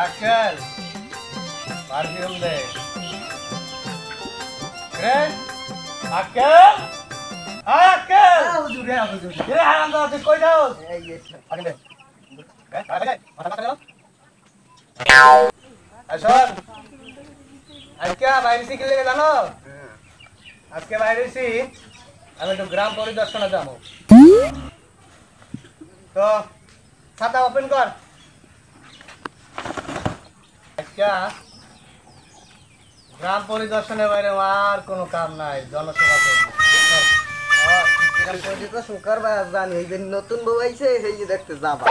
আকেল perfume দে রে আকেল আকেল হুজুর রে হুজুর রে হারাম দাও তুই কই যাও এই আগে দে আগে মাথা কাটা দাও আসল আজকে বাইরে কি লেগে জানো আজকে বাইরে আমি একটু গ্রাম পরিদর্শনে যাবো তো খাতা ওপেন কর আজকে গ্রাম পরিদর্শনের বাইরে আর কোনো কাম নাই জনসেবা করবো নতুন বউ আইছে সেই দেখতে যাবা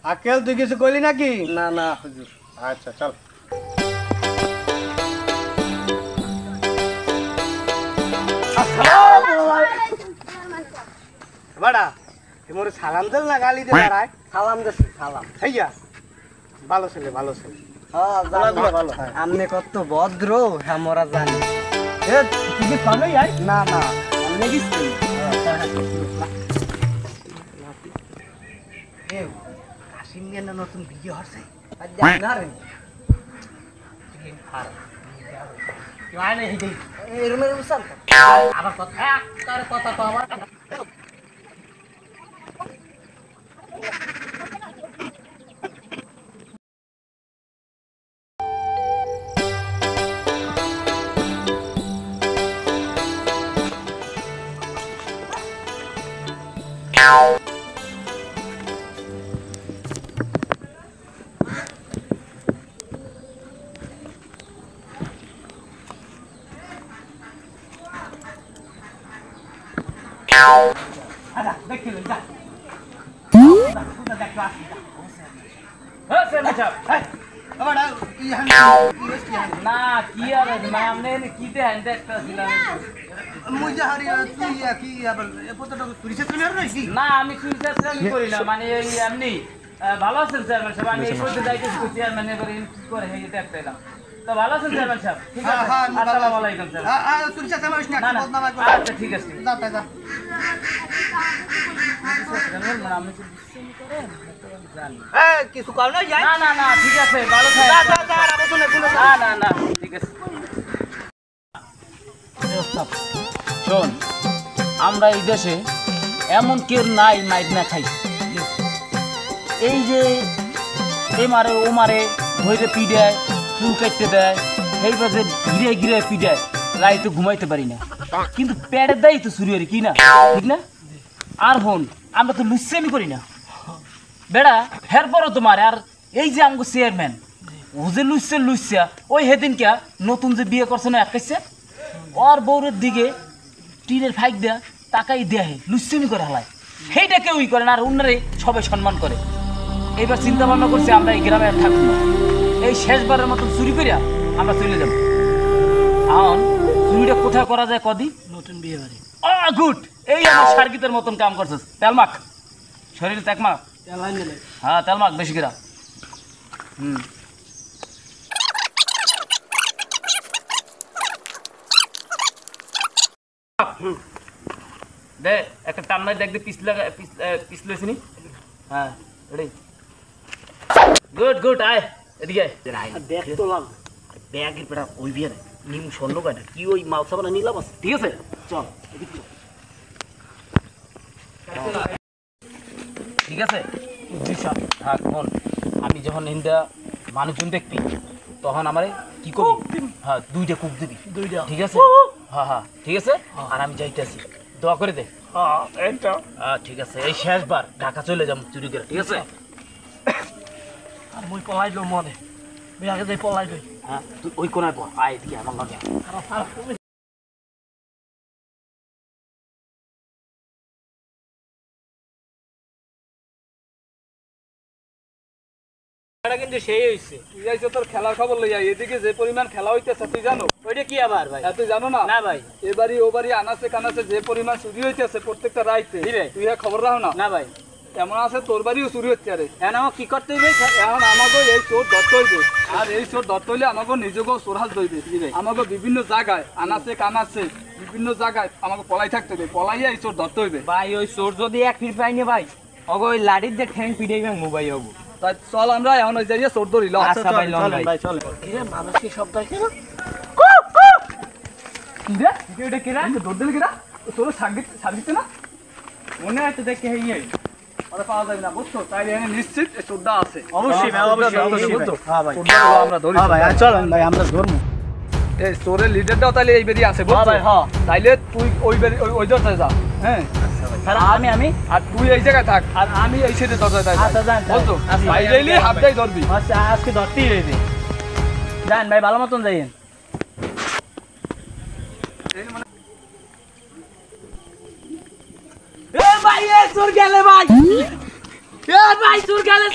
আকেল তুই কিছু কইলি নাকি না না হুজুর আচ্ছা চল বাড়া তোমার সালাম দিল না গালি দে দাঁড়ায় সালাম দে সালাম ভাইয়া ভালো ছেলে ভালো ছেলে আমনে কত ভদ্র হ্যাঁ মোরা জানি তুমি সামনে যাই না না সামনে গেছি কাশিম মিয়া নতুন বিয়ে হচ্ছে না রে এই রুমের উসাল আবার কথা তার কথা তো আবার ada দেখে যা দেখ আসি যা হ্যাঁ স্যার মাচাপ হ্যাঁ আমাডা না কি আর মামনে কি তে হ্যান্ড একটা ছিলাম মুজা হারি তুই কি আবার এতটা তুরিছে তুই আর রইছি না আমি সুইসাস আমি করি না মানে এই এমনি ভালো আছেন স্যার মাচাপ আমি এই পর্যন্ত যাইতেছি চেয়ারম্যান এবারে কি করে এই দেখতে এলাম তো ভালো আছেন স্যার মাচাপ ঠিক আছে আসসালামু আলাইকুম স্যার সুইসাস আমার না বদনাম আচ্ছা ঠিক আছে যা যা আমি কি বিশ্বাস করেন জানি কিছু কাল না যাই না না না ঠিক আছে ভালো থাক না না না ঠিক আছে শোন আমরা এই দেশে এমন কেউ নাই মাইট না খাই এই যে এ মারে ও মারে ধরে পিডায় চুল কাটতে দেয় এইভাবে ঘিরে ঘিরে পিডায় রাইতে ঘুমাইতে পারি না কিন্তু পেটের দেয় তো চুরি কি না ঠিক না আর হন আমরা তো লুচ্ছামি করি না বেড়া হের পরও তোমার আর এই যে আমগো চেয়ারম্যান ও যে লুচ্ছা ওই হেদিন কে নতুন যে বিয়ে করছে না একাইছে ওর বউরের দিকে টিনের ফাইক দেয়া টাকাই দেয়া হে লুচ্ছামি করে হালায় সেইটা কেউই করে না আর অন্যরে সবাই সম্মান করে এইবার চিন্তা ভাবনা করছি আমরা এই গ্রামে আর থাকবো না এই শেষবারের মতন চুরি করিয়া আমরা চলে যাব এখন চুরিটা কোথায় করা যায় কদিন নতুন বিয়ে বাড়ি গুড এই আমার সার্কিতের মতন কাম করছিস তেলমাক শরীরে তেকমাক হ্যাঁ তেলমাক বেশি করে দে একটা টান্নায় দেখ দে পিছলে নি হ্যাঁ রেডি গুড গুড আয় এদিকে দেখ তো লাগ ব্যাগের পেটা ওই বিয়ে নিম স্বর্ণ কাটা কি ওই মাল সাবানা নিলাম ঠিক আছে চল ঠিক আছে হ্যাঁ শোন আমি যখন হিন্দা মানুষজন দেখবি তখন আমার কি করবি হ্যাঁ দুইটা কুক দিবি দুইটা ঠিক আছে হ্যাঁ হ্যাঁ ঠিক আছে আর আমি যাইতেছি দোয়া করে দে হ্যাঁ ঠিক আছে এই শেষবার ঢাকা চলে যাবো চুরি করে ঠিক আছে আর মুই পলাই লো মনে আগে যাই পলাই লই হ্যাঁ তুই ওই কোনায় পর আয় দিয়ে আমার লগে কিন্তু সেই হইছে তুই যাইছ তোর খেলার খবর লই যাই এদিকে যে পরিমাণ খেলা হইতেছে তুই জানো ওইটা কি আবার ভাই তুই জানো না না ভাই এবারই ওবারই আনাসে কানাসে যে পরিমাণ চুরি হইতেছে প্রত্যেকটা রাইতে তুই খবর রাখো না না ভাই এমন আছে তোর বাড়িও চুরি হচ্ছে আরে এখন আমার কি করতে হইবে এখন আমাকে এই চোর ধরতে হইবে আর এই চোর ধরতে হইলে আমাকে নিজেকেও চোরহাজ ধরবে আমাকে বিভিন্ন জায়গায় আনাসে কানাসে বিভিন্ন জায়গায় আমাকে পলাই থাকতে হবে পলাইয়া এই চোর ধরতে হইবে ভাই ওই চোর যদি এক ফিট পাইনি ভাই ওগো ওই লাড়ির দিয়ে ঠ্যাং পিটাই ভাঙ মোবাইল হবো। তাই চল আমরা এখন ওই যাইয়ে চোর ধরি ল। আচ্ছা ভাই লন ভাই। কিরে মানুষ কি শব্দ আছে না? দে এটা কিরা দৌড় দিলে কিরা তোর সার্ভিস না মনে হয় তো দেখে হেই ওরা পাওয়া যাবে না বুঝছো, তাই এখানে নিশ্চিত এই চোরটা আছে। অবশ্যই ভাই, অবশ্যই বুঝছো? হ্যাঁ ভাই, চোরটা আমরা ধরি। হ্যাঁ ভাই চলেন ভাই আমরা ধরবো। এই চোরের লিডারটাও তাইলে এই বেরিয়ে আছে বুঝছো? ভাই হ্যাঁ। তাইলে তুই ওই দরজায় যা, হ্যাঁ আমি আর তুই এই জায়গায় থাক আর আমি এই সাইডে দরজায় যাই। আচ্ছা যান বুঝছো? বাইরে এলে হাফ দাই ধরবি। আচ্ছা আজকে ধরতেই রইবে। যান ভাই ভালো মতন যাইয়েন। এ ভাই এ চোর গেলে ভাই, এ ভাই চোর গেলে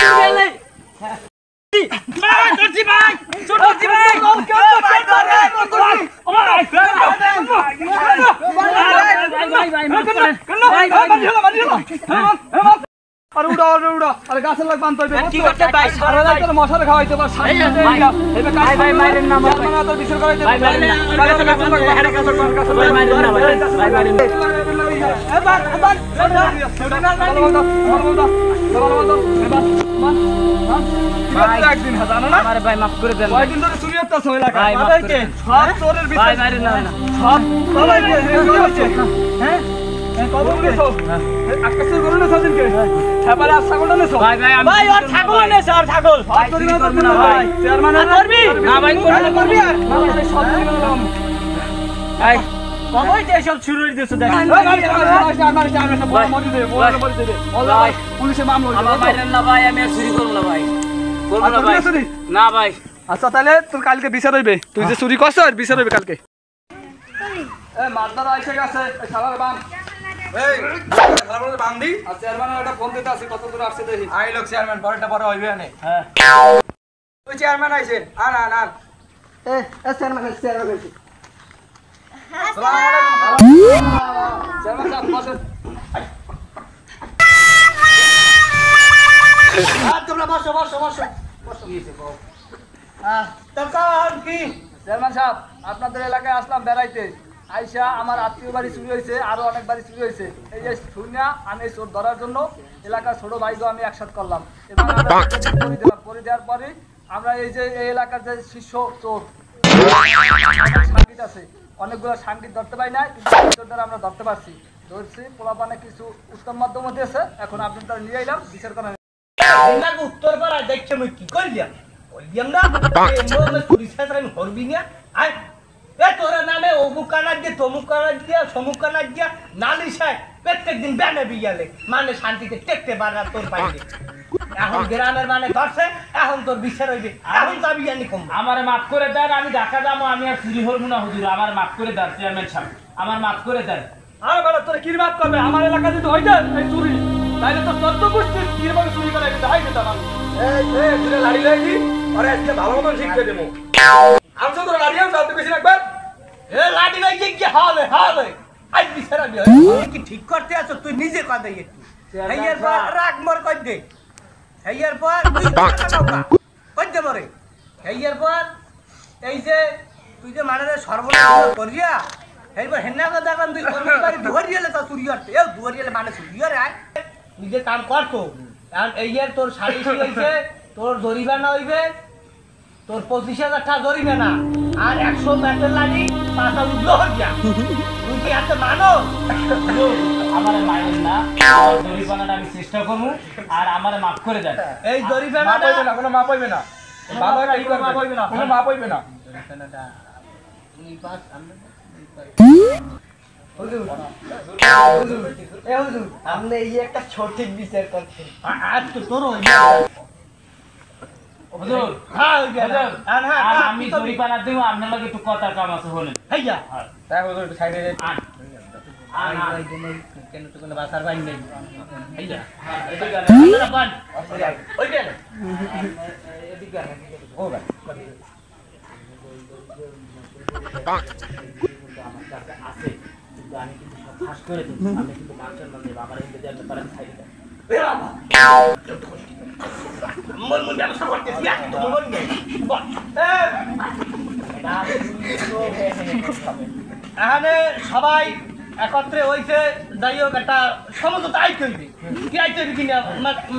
ভাই করছি ভাই, চোর করছি ভাই, ভাই ধরে আরে উড়া আরে গাছের লাগ বানতে হবে। কি করতে ভাই? সারা রাত তোর মশারে খাওয়াইতে পার। ভাই ভাই মাইরেন না ভাই, তোর বিচার করাইতে ভাই মাইরেন না, ভাই মাইরেন না ভাই, ভাই মাইরেন না। একদিন জানো না আমারে ভাই মাফ করে দেন ভাই, কয়দিন ধরে চুরি হচ্ছে এলাকায়। ভাই মাফ করে দেন। সব চোরের ভাই বিচার মাইরেন না না, সব সবাই হ্যাঁ কবর নেছো আকাশের গরু নেছো দিনকে এবারে আর ছাগলটা নেছো ভাই ভাই আমি ভাই ওর ছাগল নেছে, ওর ছাগল। ভাই চুরি করব না ভাই, চেয়ারম্যান করবি না ভাই করবি আর সব চুরি করলাম। ভাই কবই যে সব শুরু হয়ে দিয়েছে দেখ। পুলিশে মামলা আমার মাইরেন না ভাই, আমি আর চুরি করব না ভাই, করব না ভাই, না ভাই। আচ্ছা তাহলে তোর কালকে বিচার হইবে, তুই যে চুরি করছ আর বিচার হইবে কালকে। মারদার আইসে গেছে সালার বান এই সালার বান দি আর চেয়ারম্যানের একটা ফোন দিতে আছে, কত দূর আসছে দেখি। আই লোক চেয়ারম্যান পরেরটা পরে হইবে না। হ্যাঁ ওই চেয়ারম্যান আইছেন আন চেয়ারম্যান সাহেব বসেন। তোমরা বসো বসো বসো। কি চেয়ারম্যান সাহেব আপনাদের এলাকায় আসলাম বেড়াইতে, আইসা আমার আত্মীয় বাড়ি চুরি হয়েছে, আরো অনেক বাড়ি চুরি হয়েছে। এই যে শুনিয়া আমি এই চোর ধরার জন্য এলাকার ছোট ভাইকেও আমি একসাথে করলাম এবং করে দেওয়ার পরে আমরা এই যে এই এলাকার যে শীর্ষ চোর সাংগীত আছে, অনেকগুলো সাংগীত ধরতে পাই না, কিন্তু চোরদের আমরা ধরতে পারছি, ধরছি পোলাপানে কিছু উত্তম মাধ্যম দিয়েছে। এখন আপনি তারা নিয়ে এলাম বিচার করেন। উত্তর পাড়া দেখছে মুই কি কইলাম কইলাম না এমন পুলিশ আমি হরবি না। আই এ তোরা নামে অমুক কানার দিয়ে তমুক কানার দিয়া সমুক কানার দিয়া নালিশ হয় প্রত্যেক দিন ব্যানে বিয়ালে মানে শান্তিতে টেকতে পারে না তোর পাইলে। এখন গ্রামের মানে ধরছে, এখন তোর বিচার হইবে, এখন যাবি জানি কম। আমারে মাফ করে দেন, আমি ঢাকা যাবো, আমি আর চুরি হরব না হুজুর, আমার মাফ করে দেন চেয়ারম্যান সাহেব, আমার মাফ করে দেন। আর বেটা তোর কি বাদ করবে? আমার এলাকা যদি হইতে এই চুরি তাইলে তো 14 গোষ্ঠী কিরকম চুরি করে এটা হাই দিতাম আমি। এই তুই লাড়ি লাগি আরে আজকে ভালো মতন শিখতে দেবো। আমি তো তোর লাড়ি আনতে বেশি রাখবে। এ লাঠি লই কি হবে হবে আজ বিচার হবে কি ঠিক করতে আছো তুই নিজে কথা একটু হেয়ার পর রাগ মর কই দে হেয়ার পর তুই কথা কই দে মরে হেয়ার পর এই যে তুই যে মানে সর্বনাশ করিয়া এইবার হেন্না কথা দেখলাম তুই বাড়ি দুয়ারিয়ালে তো চুরি করতে এ দুয়ারিয়ালে মানে চুরি করে আয় তুই যে কাম করতো কারণ এইয়ার তোর শাড়ি হইছে তোর জরিমানা হইবে তোর 25,000 টাকা জরিমানা আর 100 মেটের লাগি 5 উঠলো হইয়া তুই কি এত মানো আমার মাইরেন না, জরিমানাটা আমি চেষ্টা করবো আর আমারে মাফ করে দেন। এই মাপ জরিমানাটা হইবে না, কোনো মাপ হইবে না, ভালো একটা ই করবে, কোনো মাপ হইবে না। আপনি এই একটা সঠিক বিচার করছেন আর তো তোর হুজুর হ্যাঁ আর আমি জরিমানা দেবো, আপনার লগে একটু কথার কাম আছে বলেন। হইয়া তাই হুজুর একটু সাইডে আন আন আন কেন তো কোনো বাসার বাইন নেই হইয়া এদিকে আন, আপনারা পান ওই কেন এদিকে আন, ও ভাই আমার কাছে আছে, কিন্তু আমি কিন্তু সব ফাঁস করে দেবো, আমি কিন্তু মাস্টার না দেবো, আমার এমনি দেওয়ার ব্যাপারে খাই দেন। মন মন ব্যবসা করতেছি একটু তো মন নেই এখানে সবাই একত্রে হইছে যাই হোক একটা সমঝোতা আইতে হইবে কি আইতে হইবে কিনা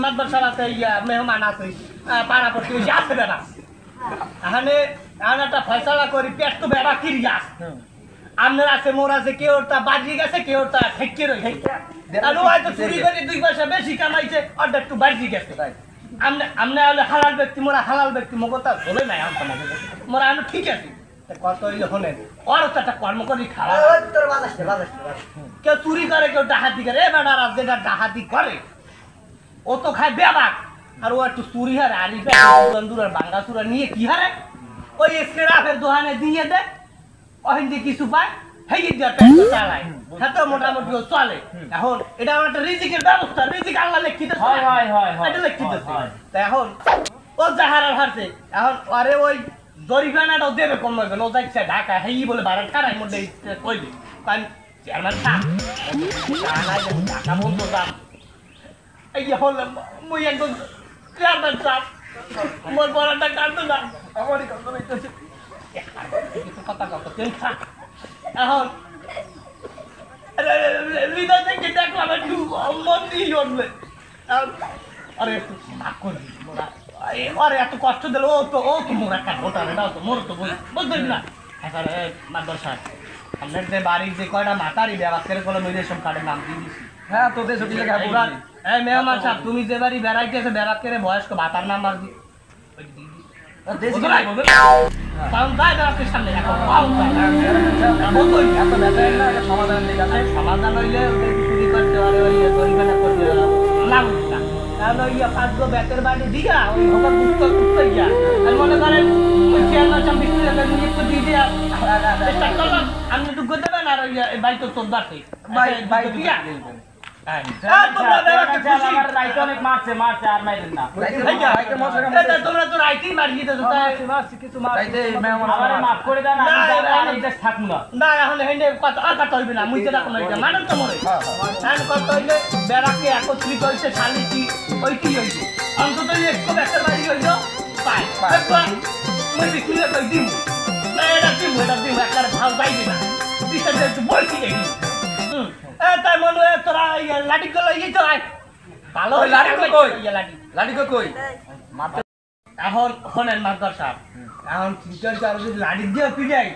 মাদ্রাসার আছে ইয়া মেহমান আছে পাড়া পড়তে হইছে আছে বেড়া এখানে এখন একটা ফয়সালা করি পেট তো বেড়া কিরিয়া আপনার আছে মোর আছে কেউ ওটা বাজিয়ে গেছে কেউ ওটা ঠেকে রয়েছে তাহলে হয়তো চুরি করে 2 পয়সা বেশি কামাইছে ওটা একটু বাজিয়ে গেছে আমরা হলে হালাল ব্যক্তি মোরা হালাল ব্যক্তি মোগতা চলে নাই মোরা আমি ঠিক আছে কত হইলে শোনেন ওর তো একটা কর্ম করি খারাপ কেউ চুরি করে কেউ ডাহাতি করে এ বেড়ার যেটা ডাহাতি করে ও তো খায় বেবাক আর ও একটু চুরি হারে আরি বন্ধুরা বাঙ্গা চুরা নিয়ে কি হারে ওই স্ক্রাপের দোকানে দিয়ে দেয় ওখান কিছু পায় হেই দিয়ে চালায় হ্যাঁ তো মোটামুটি চলে এখন এটা আমার একটা রিজিকের ব্যবস্থা রিজিক আল্লাহ লিখিত এটা লিখিত তা এখন ও যাহারা হারছে এখন আরে ওই জরিমানাটাও দেবে কম নয় ও যাচ্ছে ঢাকা হেই বলে ভাড়ার কারাই মধ্যে কইবে কারণ চেয়ারম্যান সাহেব ঢাকা বলতো দাম এই যে হল মুই একদম চেয়ারম্যান সাহেব মোর পড়াটা কাটতো না আমারই কত হইতেছে কথা কত টেনশন এখন হৃদয় থেকে দেখলাম একটু মন দিয়ে উঠবে আরে একটু ভাগ করে আরে এত কষ্ট দিল ও তো মোর একটা ভোটারে না তো মোর তো বুঝবেন না এখন মাদ্রাসা আপনার যে বাড়ির যে কয়টা মাতারি ব্যবহার করে মেয়েদের সব কার্ডের নাম দিয়ে দিচ্ছি হ্যাঁ তো দেশ এই মেহমান সাহেব তুমি যে বাড়ি বেড়াইতেছে বেড়াত করে বয়স্ক ভাতার নাম্বার দি সমাধান হইলে চুরি করতে পারে বেতের বাড়ি দিয়া ওই হোক গিয়া মনে করেন ওই চেয়ারম্যান দিয়ে দিয়া আমি একটু করতে পারেন আর বাড়ি তো তোর বাড়তে তোমরা তো রাইতেই মার দিতে না এখন কথা হইবে না মুই যেটা কোনো মানেন তো মনে কথা হইলে বেড়াকে একত্রিত হইছে শালিটি ওইটি হইছে অন্তত একটু একটা বাড়ি হইল পাই মুই বিক্রি কই দিমু না এটা দিমু একটা ভাও যাইবে না বিষয়টা একটু বলছি দেখি তাই মনে হয় তোরা লাঠি গুলো ইয়ে তো ভালো লাঠি কই এখন শোনেন মাদ্দার সাহেব এখন চিন্তার যদি লাঠি দিয়ে পিড়াই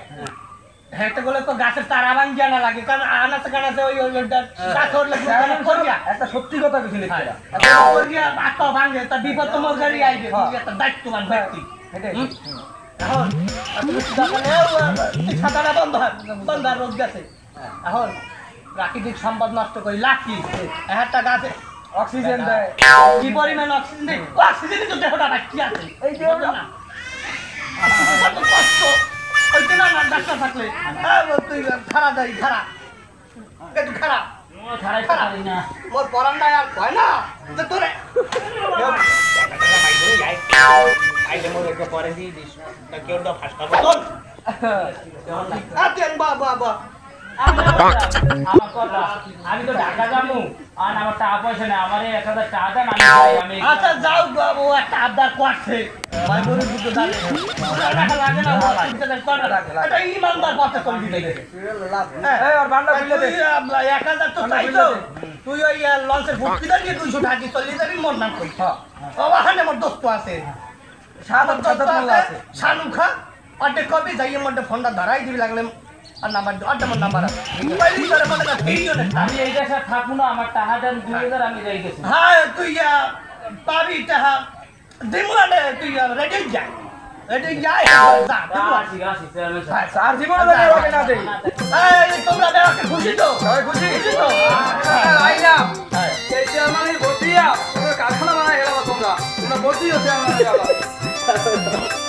একটা গেলে তো গাছের তারা ভাঙিয়া না লাগে কারণ আনাচে কানাচে ওই গাছ একটা সত্যি কথা কিছু আত্মা ভাঙে তা বিপদ তোমার গাড়ি আইবে একটা দায়িত্ববান ব্যক্তি এখন সাঁতারা বন্ধ রোদ গেছে এখন প্রাকৃতিক সম্পদ নষ্ট করি লাভ কি একটা গাছে অক্সিজেন দেয় কি পরিমাণ অক্সিজেন দেয় অক্সিজেনই তো দেহটা বাকি আছে এই যে না কষ্ট ওইটা না ডাক্তার থাকলে তুই খারাপ যাই খারাপ একটু খারাপ মোর পরান্ডায় আর হয় না তোরে পরে দিয়ে দিস কেউ ফাঁসটা বোতল বাবা আমি তো ঢাকা যাবো আর আমার টাকা পয়সা নেই আমার 1000 টাকা দেন আমি আচ্ছা যাও বাবু একটা আবদার করছে ইমানদার পথে চলবি তুই ওই লঞ্চের ভর্তি দিয়ে 200 টাকা চল্লিশ যাবি মোর নাম করি ওখানে মোর দোস্ত আছে শানু খা অর্ধেক কবি যাই মধ্যে ফোনটা ধরাই দিবি লাগলে আর নাম্বার নাম্বার আমি এই দেশে থাকবো না আমার টাকা দেন 2000 আমি যাই গেছি হ্যাঁ তুই পাবি টাকা দিমুনে তুই রেডি যা ঠিক আছে আর জীবনে হবে না দেই তোমরা দেওয়াকে খুশি তো খুশি তো আইলাম এই চেয়ারম্যানের বসিয়া কারখানা বানাই গেলাম তোমরা বসিও চেয়ারম্যানের